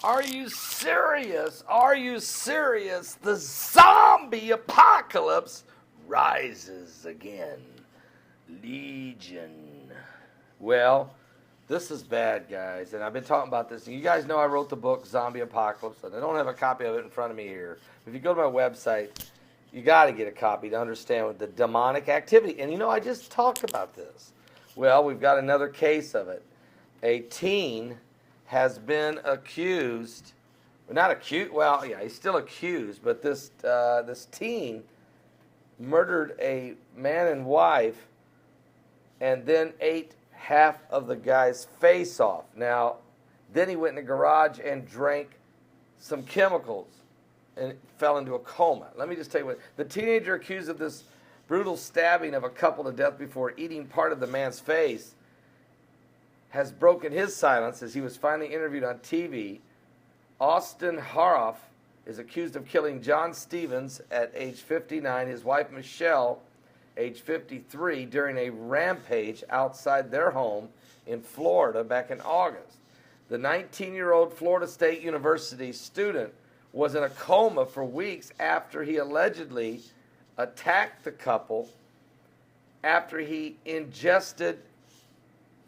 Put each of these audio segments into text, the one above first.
Are you serious? Are you serious? The zombie apocalypse rises again. Legion. Well, this is bad, guys, and I've been talking about this. You guys know I wrote the book Zombie Apocalypse, and I don't have a copy of it in front of me here. If you go to my website, you got to get a copy to understand the demonic activity. And you know, I just talked about this. Well, we've got another case of it. A teen has been accused, not accused, well, yeah, he's still accused, but this teen murdered a man and wife and then ate half of the guy's face off. Now, then he went in the garage and drank some chemicals and fell into a coma. Let me just tell you what, the teenager accused of this brutal stabbing of a couple to death before eating part of the man's face has broken his silence as he was finally interviewed on TV. Austin Haroff is accused of killing John Stevens at age 59, his wife Michelle, age 53, during a rampage outside their home in Florida back in August. The 19-year-old Florida State University student was in a coma for weeks after he allegedly attacked the couple after he ingested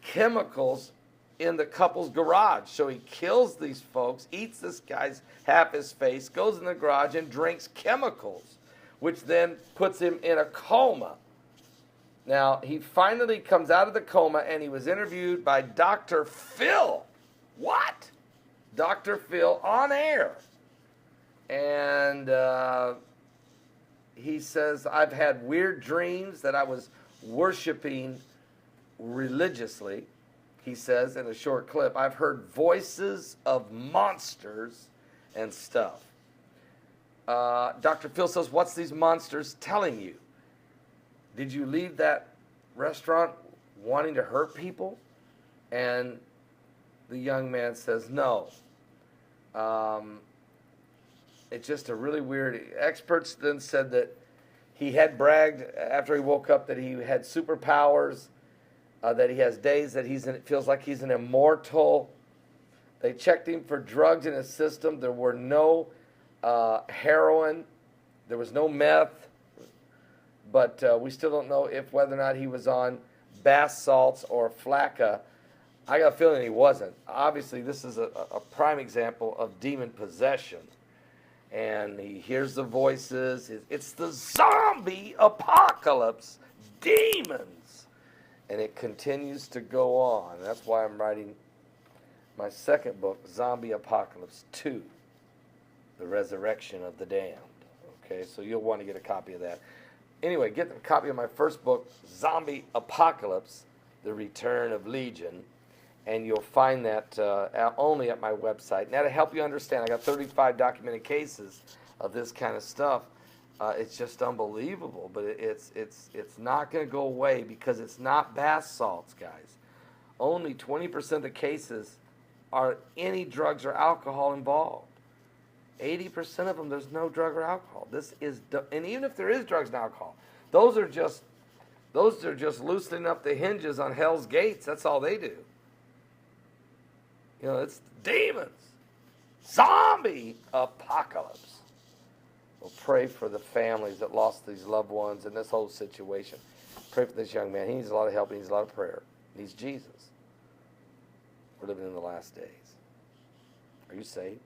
chemicals in the couple's garage. So he kills these folks, eats this guy's half his face, goes in the garage and drinks chemicals, which then puts him in a coma. Now, he finally comes out of the coma and he was interviewed by Dr. Phil. What? Dr. Phil on air. And he says, I've had weird dreams that I was worshiping religiously. He says in a short clip, I've heard voices of monsters and stuff. Dr. Phil says, what's these monsters telling you? Did you leave that restaurant wanting to hurt people? And the young man says, no. It's just a really weird... Experts then said that he had bragged after he woke up that he had superpowers, that he has days that it feels like he's an immortal. They checked him for drugs in his system. There were no heroin. There was no meth. But we still don't know whether or not he was on bath salts or flakka. I got a feeling he wasn't. Obviously, this is a prime example of demon possession. And he hears the voices. It's the zombie apocalypse. Demons. And it continues to go on. That's why I'm writing my second book, Zombie Apocalypse 2, The Resurrection of the Damned. Okay, so you'll want to get a copy of that. Anyway, get a copy of my first book, Zombie Apocalypse, The Return of Legion. And you'll find that only at my website. Now, to help you understand, I got 35 documented cases of this kind of stuff. It's just unbelievable, but it's not going to go away because it's not bath salts, guys. Only 20% of the cases are any drugs or alcohol involved. 80% of them, there's no drug or alcohol. And even if there is drugs and alcohol, those are just loosening up the hinges on hell's gates. That's all they do. You know, it's demons. Zombie apocalypse. We'll pray for the families that lost these loved ones in this whole situation. Pray for this young man. He needs a lot of help. He needs a lot of prayer. He needs Jesus. We're living in the last days. Are you saved?